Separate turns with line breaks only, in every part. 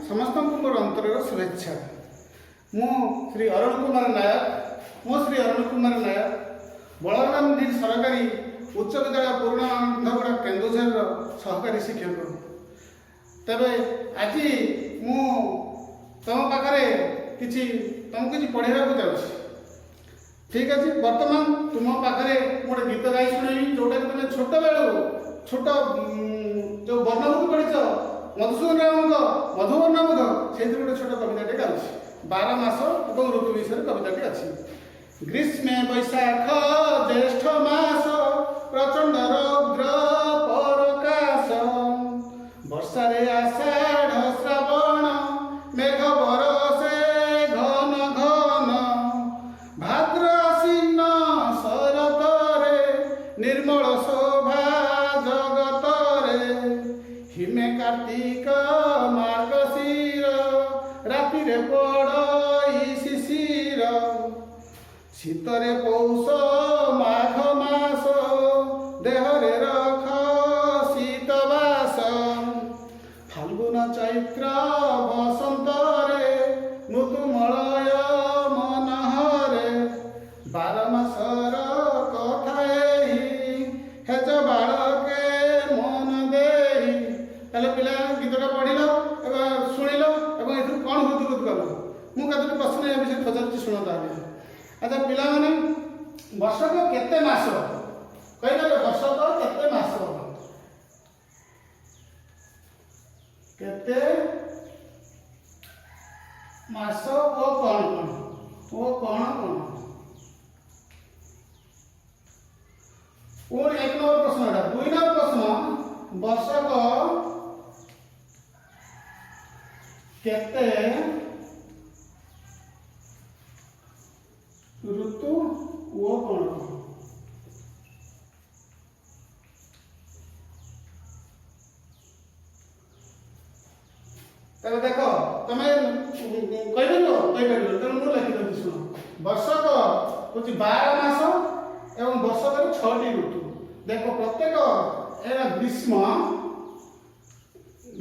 समस्त मोर अंतर शुभेच्छा। मु श्री अरुण कुमार नायक बलराम डी सरकारी उच्च विद्यालय पुराणा बंधगुड़ा केन्दुझर सहकारी शिक्षक। तेरे आज मु तुम पाखे तुमको पढ़ाई जाऊँ। ठीक अच्छे बर्तमान तुम पाखे गोटे गीत गाई शुणी जोटा कि तुम छोट बेलू छोट जो वर्णबोध पढ़ी मधुसूदन राव मधुवर्णबोध से गोटे छोट कविताटे गाँव 12 मास और ऋतु विषय कविताटी अच्छी। ग्रीष्मे बैशाख ज्येष्ठ मास प्रचंड रौद्र परकाश वर्षारे आषाढ़ श्रावण मेघ बरसे घन घन भाद्र आश्विन शरतरे निर्मल शोभा जगतरे हिमे कार्तिक मार्गशीर रातिरे पड़ई शिशिर शीतरे पौष माघ मास देहरे रख शीतवास फाल्गुन चैत्र बसंतरे मृदुमलय मनहरे 12 मासर कथा हेज बालके मन देई। पिला गीतटा पढ़ल शुणिल और ये कौन हृदय कल मुझे प्रश्न ये विषय पचार शुण। अच्छा पिला माने वर्षक केते मास कहींगे वर्षक केते मास केते मास वो कौन और 1 नंबर प्रश्न 2 नंबर प्रश्न वर्षक केते ऋतु वो कौन। तब देख तुम कह तेणु मुझे लिखिदी शुण वर्षक हूँ 12 मास एवं वर्षक 6टी ऋतु। देख प्रत्येक ग्रीष्म है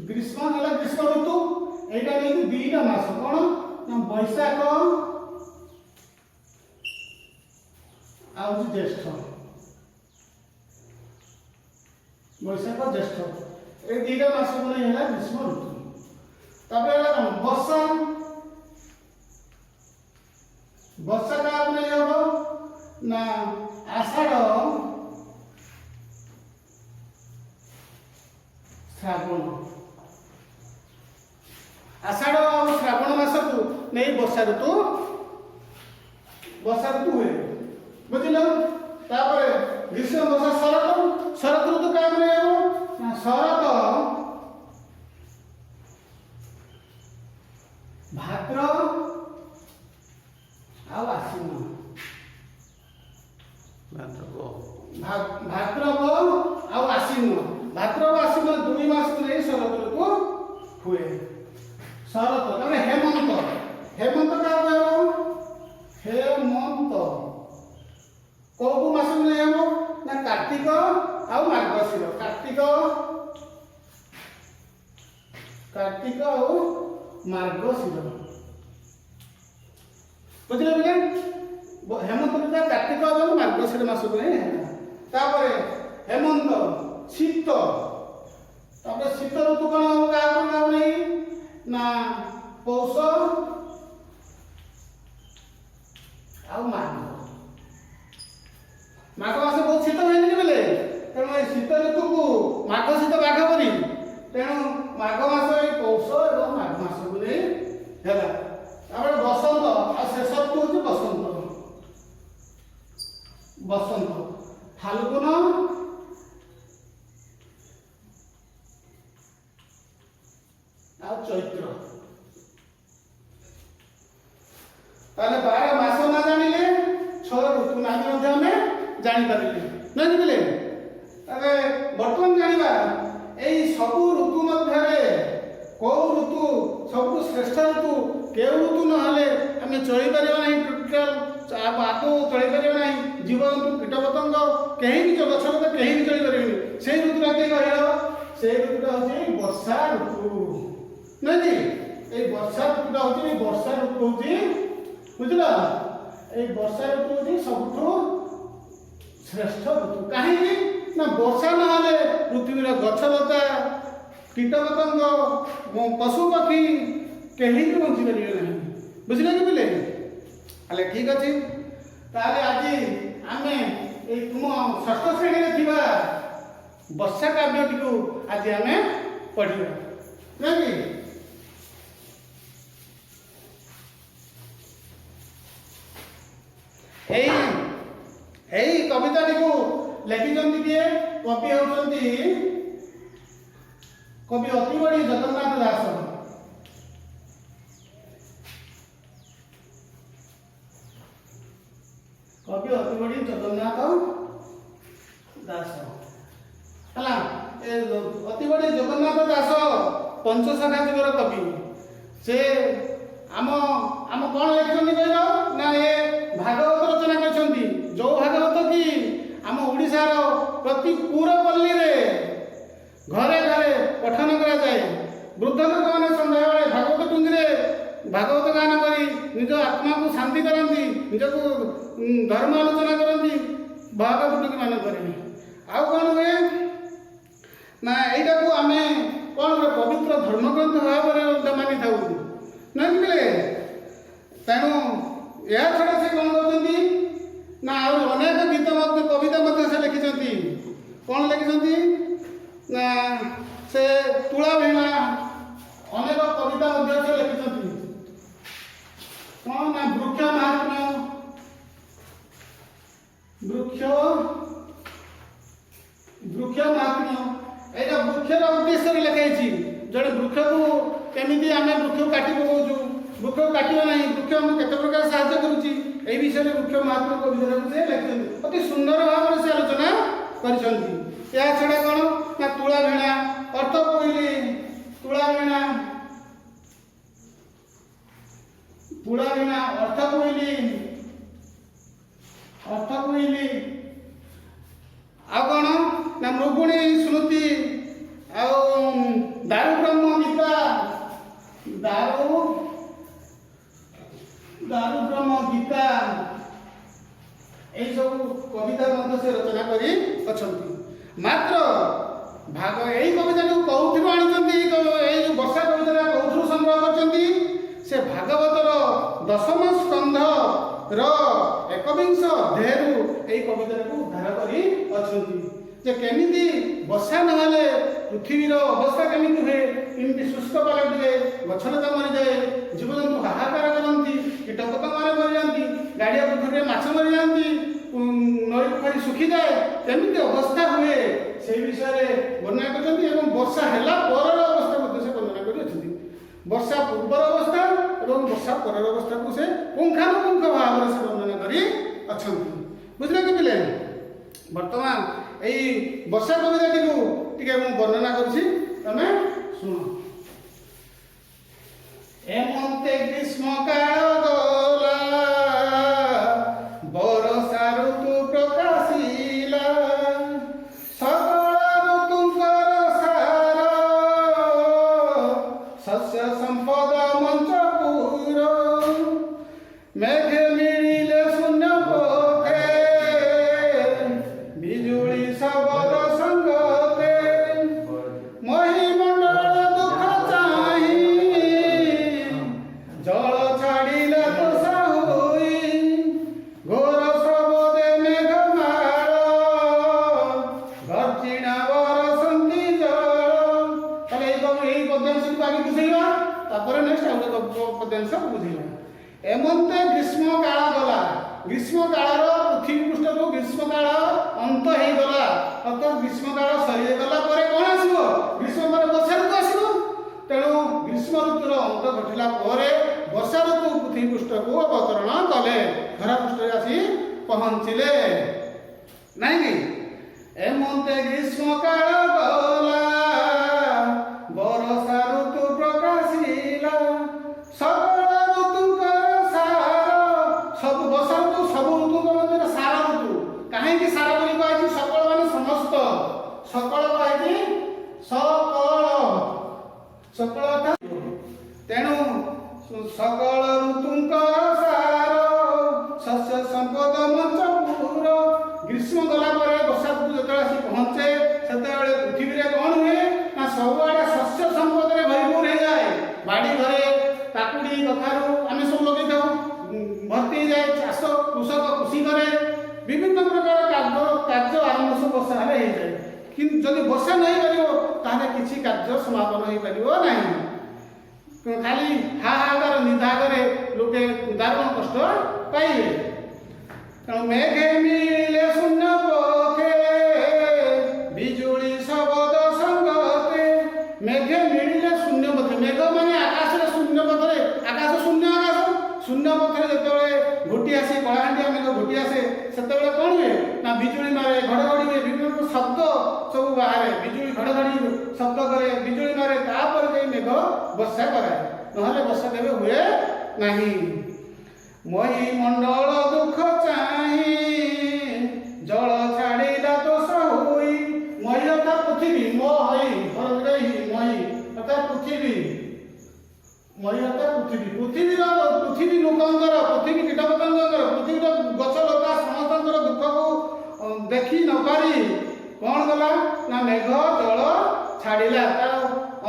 ग्रीष्म ऋतु यहाँ नहीं 2टा मास कौन बैशाख आउँ ज्येष्ठ बैशाख ज्येष्ठ ये 2टा मास को नहीं है ग्रीष्म ऋतु। वर्षा वर्षा क्या नहीं हम ना आषाढ़ श्रावण आषाढ़ और श्रावण मास को नहीं वर्षा ऋतु हुए बुझल। ग्रीष्म वर्षा शरत ऋतु क्या नहीं शरत भाद्र आश्विन भाद्रव आश्विन 2 मास को नहीं शरत ऋतु हुए। शरत हेमंत क्या हेमंत कौ मास को नहीं हम ना कार्तिक आउ मार्गशीर कार्तिक आउ मार्गशीर बुझे बोले हेमंत कार्तिक और मार्गशीर मास को नहीं हेमंत शीत शीत ऋतु कौन हम क्या नहीं ना पौष माघ मास बहुत शीत हुए बोले तेणु शीत ऋतु को माघ शीत बाघ करी तेणु माघ मास पौष और माघ मास को नहीं है। बसंत आ शेष ऋतु हूँ बसंत फाल्गुन आ चैत्र 12 मास ना जानिले 6 ऋतु ना जापारे नहीं बोले बर्तमान जाना यही सबू ऋतु मध्य कौ ऋतु सब श्रेष्ठ ऋतु के ऋतु ना आम चलीपर ना टोटाल आदौ चलीपर ना जीवजंतु कीटपतंग कहीं भी गछलता कहीं भी चली पारे से ऋतुटा किए कह से ऋतुटा हूँ वर्षा ऋतु नहीं ହଉଛି ବର୍ଷା ଋତୁ ହଉଛି, ବୁଝିଲ, ଏଇ ବର୍ଷା ଋତୁ ହଉଛି ସବୁଠୁ ଶ୍ରେଷ୍ଠ ଋତୁ। କାହିଁକି ନା ବର୍ଷା ନହେଲେ ପୃଥିବୀର ଗଛଲତା, କୀଟପତଙ୍ଗ, ପଶୁ ପକ୍ଷୀ କେହି ବି ବଞ୍ଚି ପାରିବେ ନାହିଁ। ବୁଝିଲେ କି ପିଲେ? ହେଲେ ଠିକ୍ ଅଛି, ତାହେଲେ ଆଜି ଆମେ ଏଇ ତୁମ ଷଷ୍ଠ ଶ୍ରେଣୀରେ ଥିବା ବର୍ଷା କାବ୍ୟଟିକୁ ଆଜି ଆମେ ପଢ଼ିବା, ନାଇଁ କି? ଏଇ କବିତାଟିକୁ ଲେଖିଛନ୍ତି କିଏ? କବି ହେଉଛନ୍ତି କବି ଅତିବଡ଼ି ଜଗନ୍ନାଥ ଦାସ। କବି ଅତିବଡ଼ି ଜଗନ୍ନାଥ ଦାସ ହେଲା। ଅତିବଡ଼ି ଜଗନ୍ନାଥ ଦାସ ପଞ୍ଚସଖା ଯୁଗର କବି। ସେ ଆମ କଣ ଲେଖିଛନ୍ତି କହିଲ ନା ଏ ଭାଗବତ ରଚନା କରିଛନ୍ତି। ଯୋଉ ଭାଗବତ କି ଆମ ଓଡ଼ିଶାର ପ୍ରତି ପୁରପଲ୍ଲୀରେ ଘରେ ଘରେ ପଠନ କରାଯାଏ। ବୃଦ୍ଧ ଲୋକମାନେ ସନ୍ଧ୍ୟାବେଳେ ଭାଗବତ ଟୁଙ୍ଗିରେ ଭାଗବତ ଗାନ କରି ନିଜ ଆତ୍ମାକୁ ଶାନ୍ତି କରନ୍ତି, ନିଜକୁ ଧର୍ମ ଆଲୋଚନା କରନ୍ତି ଭାଗବତ ଟୁଙ୍ଗି ମାନଙ୍କରେ। ଆଉ କଣ ହୁଏ ନା ଏଇଟାକୁ ଆମେ କଣ ଗୋଟେ ପବିତ୍ର ଧର୍ମଗ୍ରନ୍ଥ ଭାବରେ ମାନିଥାଉ, ନାଇଁ କି? ତେଣୁ ଏହା ଛଡ଼ା ସେ କଣ କରୁଛନ୍ତି ନା ଆଉ ଅନେକ ଗୀତ ମଧ୍ୟ କବିତା ମଧ୍ୟ ସେ ଲେଖିଛନ୍ତି। କଣ ଲେଖିଛନ୍ତି ନା ସେ ତୁଳା ଭୀମା ଅନେକ କବିତା ମଧ୍ୟ ସେ ଲେଖିଛନ୍ତି। କଣ ନା ବୃକ୍ଷ ମାହାତ୍ମ୍ୟ, ବୃକ୍ଷ ମାହାତ୍ମ୍ୟ, ଏଇଟା ବୃକ୍ଷର ଉଦ୍ଦେଶ୍ୟରେ ଲେଖା ହେଇଛି। ଜଣେ ବୃକ୍ଷକୁ କେମିତି ଆମେ ବୃକ୍ଷକୁ କାଟି ପକାଉଛୁ, ବୃକ୍ଷକୁ କାଟିବା ନାହିଁ, ବୃକ୍ଷ ଆମକୁ କେତେ ପ୍ରକାର ସାହାଯ୍ୟ କରୁଛି, ଏଇ ବିଷୟରେ ବୃକ୍ଷ ମାହାତ୍ମ୍ୟ କବିତାକୁ ସେ ଲେଖିଛନ୍ତି। ଅତି ସୁନ୍ଦର ଭାବରେ ସେ ଆଲୋଚନା କରିଛନ୍ତି। ଏହା ଛଡ଼ା କଣ ନା ତୁଳା ଭୀଣା ଅର୍ଥ କହିଲି, ତୁଳା ଭୀଣା ଅର୍ଥ କହିଲି, ଆଉ କଣ ନା ମୃଗୁଣୀ ସ୍ମୃତି, ଆଉ ଦାରୁ ବ୍ରହ୍ମ ଗୀତା, ଦାରୁ ବ୍ରହ୍ମ ଗୀତା, ଏଇ ସବୁ କବିତା ମଧ୍ୟ ସେ ରଚନା କରି ଅଛନ୍ତି। ମାତ୍ର ଭାଗ ଏଇ କବିତାକୁ କୋଉଥିରୁ ଆଣିଛନ୍ତି? ଏଇ ଯୋଉ ବର୍ଷା କବିତାଟା କୋଉଥିରୁ ସଂଗ୍ରହ କରିଛନ୍ତି? ସେ ଭାଗବତର ଦଶମ ସ୍କନ୍ଧର 21 ଅଧ୍ୟାୟରୁ ଏଇ କବିତାକୁ ଉଦ୍ଧାର କରି ଅଛନ୍ତି। ଯେ କେମିତି ବର୍ଷା ନହେଲେ ପୃଥିବୀର ଅବସ୍ଥା କେମିତି ହୁଏ, କେମିତି ଶୁଷ୍କ ପାଲଟିଯାଏ, ଗଛଲତା ମରିଯାଏ, ଜୀବଜନ୍ତୁ ହାହାକାର କରନ୍ତି, କୀଟପତଙ୍ଗମାନେ ମରିଯାଆନ୍ତି, ଗାଡ଼ିଆ ପୋଖରୀରେ ମାଛ ମରିଯାଆନ୍ତି, ନଈ ପୋଖରୀ ଶୁଖିଯାଏ, କେମିତି ଅବସ୍ଥା ହୁଏ ସେହି ବିଷୟରେ ବର୍ଣ୍ଣନା କରିଛନ୍ତି। ଏବଂ ବର୍ଷା ହେଲା ପରର ଅବସ୍ଥା ମଧ୍ୟ ସେ ବର୍ଣ୍ଣନା କରି ଅଛନ୍ତି। ବର୍ଷା ପୂର୍ବର ଅବସ୍ଥା ଏବଂ ବର୍ଷା ପରର ଅବସ୍ଥାକୁ ସେ ପୁଙ୍ଖାନୁପୁଙ୍ଖ ଭାବରେ ସେ ବର୍ଣ୍ଣନା କରି ଅଛନ୍ତି। ବୁଝିଲେ କି ପିଲେ? ବର୍ତ୍ତମାନ ଏଇ ବର୍ଷା କବିତାଟିକୁ ଟିକେ ମୁଁ ବର୍ଣ୍ଣନା କରୁଛି, ତମେ ଶୁଣ। ଏମନ୍ତେ ଗ୍ରୀଷ୍ମ କାଳ ଗଲା, ବର୍ଷା ଋତୁ ପ୍ରକାଶିଲା, ସକଳ ଋତୁଙ୍କର ସାର, ଶସ୍ୟ ସମ୍ପଦ ମଞ୍ଚପୁର, ମେଘେ ମିଳିଲେ ଶୂନ୍ୟ ପଥେ, ବିଜୁଳି ଶବଦ ସଙ୍ଗତେ, ମହିମଣ୍ଡଳ ଦୁଃଖ ଚାହିଁ, ଜଳ ଛାଡ଼ିଲେ ତୁଷା ହୋଇ, ଘୋର ଶବଦେ ମେଘମାଳ, ଗର୍ଜିଣା ବରସନ୍ତି ଜଳ। ତାହେଲେ ଏଇ ପଦ୍ୟାଂଶକୁ ଆଗେ ବୁଝେଇବା, ତାପରେ ନେକ୍ସଟ ଆଉ ଗୋଟେ ପଦ୍ୟାଂଶ ବୁଝେଇବା। ଏମନ୍ତେ ଗ୍ରୀଷ୍ମ କାଳ ଗଲା, ଗ୍ରୀଷ୍ମ କାଳର ପୃଥିବୀ ପୃଷ୍ଠକୁ ଗ୍ରୀଷ୍ମ କାଳ ଅନ୍ତ ହେଇଗଲା, ଅର୍ଥାତ୍ ଗ୍ରୀଷ୍ମ କାଳ ସରିଗଲା ପରେ କଣ ଆସିବ? ଗ୍ରୀଷ୍ମ ପରେ ବର୍ଷା ଋତୁ ଆସିବ। ତେଣୁ ଗ୍ରୀଷ୍ମ ଋତୁର ଅନ୍ତ ଘଟିଲା ପରେ ବର୍ଷା ଋତୁ ପୃଥିବୀ ପୃଷ୍ଠକୁ ଅବତରଣ କଲେ, ଧରା ପୃଷ୍ଠରେ ଆସି ପହଞ୍ଚିଲେ, ନାଇଁ କି? ଏମନ୍ତେ ଗ୍ରୀଷ୍ମ କାଳ ଗଲା, ବର୍ଷା ଋତୁ ପ୍ରକାଶିଲା, ସକଳ ଋତୁଙ୍କର ସାର, ସବୁ ବର୍ଷା ଋତୁ ସବୁ ଋତୁଙ୍କ ମଧ୍ୟରେ ସାର ଋତୁ। କାହିଁକି ସାର ବୋଲି କୁହାଯାଇଛି? ସକଳ ମାନେ ସମସ୍ତ, ସକଳ କୁହାଯାଇଛି ସକଳ, ସକଳ ଅର୍ଥାତ୍ ତେଣୁ सकल ऋतुंकर सार शस्य संपद मंचपुर। ग्रीष्म गला पर वर्षा ऋतु जो आसी पहुंचे से पृथ्वी रे कौन हुए ना सबुआड़े शस्य संपद रे भरपूर हो जाए। बाड़ी घरे काकुड़ी कखारू आम सब लगे भर्ती जाए। चाष कृषक कृषि करे विभिन्न प्रकार कार्य आरंभ सब वर्षा हो जाए। किंतु जदि वर्षा नहीं कर किसी कार्य समापन हो पार नहीं। खाली हाहाकार निदागर लोके दारुण कष्ट पाइबे। तेणु मेघे मिले शून्य पथे बिजुली शबद संगते। मेघे मिले शून्य पथे मेघ माने आकाश शून्य पथरे आकाश शून्य आकाश शून्य पथरे जो घोटी आसे कलाहांडिया मेघ घोटी आसे से कौन हुए ना बिजुली मारे घड़घड़ी हुए विभिन्न शब्द सब बाहर बिजुली घड़घड़ी शब्द करे बिजुली मारे तापर जे मेघ वर्षा कराए नहले वर्षा केबे हुए नहीं। मही मंडल दुख चाहि जल छाड़िला तो सहुई। मही अर्थात पृथ्वी मही मही अर्थात पृथ्वी मही अर्थात पृथ्वी लोकंकर पृथ्वी कीटपतंगर पृथ्वीर गछ लता समस्त दुख को देखी न पारी कौन गला ना मेघ जल छाड़िला तार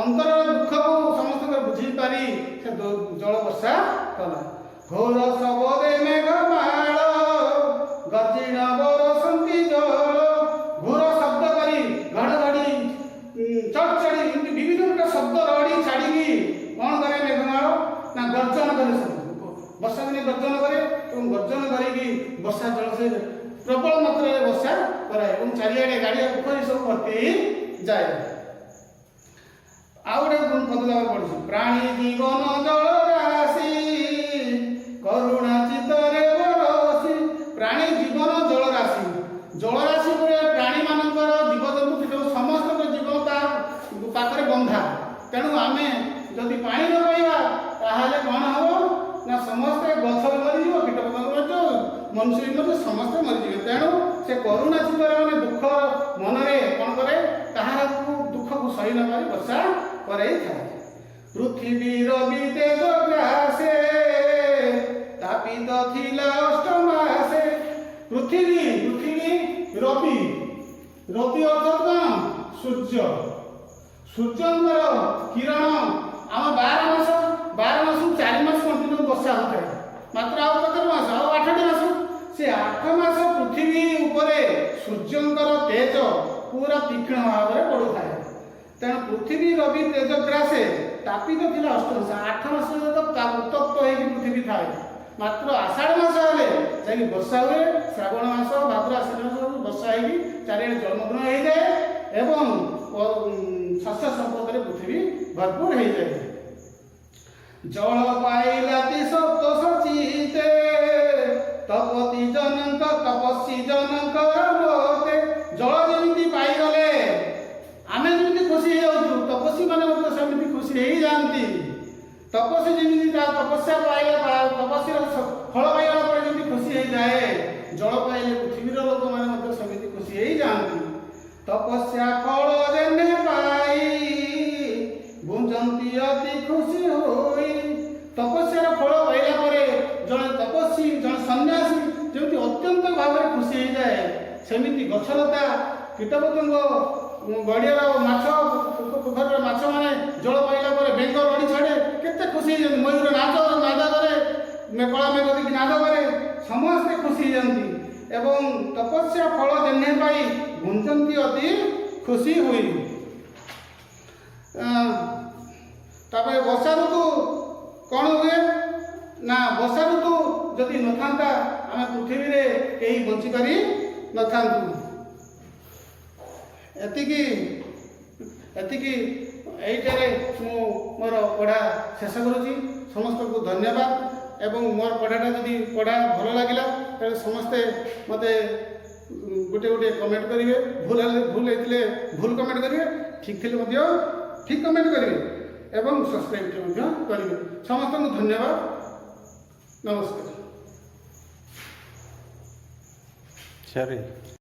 अंतर दुख को समस्त बुझी पारी से जल वर्षा कला। घोर सबदे मेघ माल गर्जिण बरसंती जल। घोर शब्द करी घड़घड़ी चढ़चड़ी विभिन्न प्रकार शब्द रड़ी छाड़ी कौन करे मेघमाल ना गर्जन करे सब वर्षा दिन गर्जन करे और गर्जन करी वर्षा जल से प्रबल मात्रा वर्षा कराए और चारिआडे गाड़िया पोखरी सब भर्ती जाए। आउ गोटे पद पढ़ी प्राणी जीवन जल राशि करुणा चित्तरे बरसी। प्राणी जीवन जल राशि प्राणी मानकर जीवजंतु समस्त जीवन पाखरे बंधा। तेणु आम जदि पानी न पाइबा ताहले कौन हम ना समस्ते गछ मरीज कीटपतंग मनुष्य समस्ते मरीजे। तेणु से करुणा चित्तरे मैंने दुख मनरे कौन करे ताहार दुख को सही न पारी वर्षा करे था। पृथ्वी रवि तेज ग्रासे तापित थिला अष्टमासे। पृथ्वी रवि अर्थात कौन सूर्य सूर्यंकर किरण आम 12 मास 4 मास कंटिन्यू वर्षा होता है मात्र आउ कत मास आउ 8टी मास से 8 मास पृथ्वी उपरे सूर्यंकर तेज पूरा तीक्ष्ण भाव में पड़ुता है। तेणु पृथ्वी रवि तेज ग्रासे तापित थिला अष्टमास 8 मास तो उत्तप्त हो पृथ्वी थाए मात्र आषाढ़ मास हेले जाकि वर्षा हुए। श्रावण मास भाद्र आश्विन मास वर्षा होगी चारिआडे जलमग्न हो जाए एवं शस्य संपद पृथ्वी भरपूर हो जाए। जल पाइलाति सप्त सचिते तपति जनक तपस्वी जनक मते। जल जमी पाईगले आम जमी खुशी हो तपस्वी मैंने सेमती खुशी हो जाती। तपस्वी जमी तपस्या पाइला तपस्या फल पाइला जमी खुशी हो जाए जल पाइले पृथ्वीर लोक मैंने सेमती खुशी हो जाती। तपस्या फल जेने पाई बुझंती अति खुशी होई। तपस्यार फल पाइला जड़े तपस्वी जड़े सन्यासी जमी अत्यंत भाव में खुशी हो जाए सेमती गछलता कीटपतंग गड़ियार माछ पोखर माछ मैंने जल पाइला बेंग रड़ी छाड़े केते खुशी हो। मयूर नाद करे कला मेघ देखिए नाद करे समस्ते खुशी होती। एवं तपस्या फल जेने पाई गुंजंती अति खुशी हुई। तापर वर्षा ऋतु कौन हुए ना वर्षा ऋतु जदि न था आम पृथ्वी में कहीं बंची पारी न था। एतिकी एइटारे मु मोर पढ़ा शेष करुँची। समस्त को धन्यवाद एवं मोर पढ़ाटा जदि पढ़ा भल लगे तेरे समस्ते मते गोटे गोटे कमेंट करेंगे भूल होते भूल कमेंट करेंगे ठीक थे ठीक कमेंट करेंगे एवं सब्सक्राइब करेंगे। समस्त को धन्यवाद नमस्कार।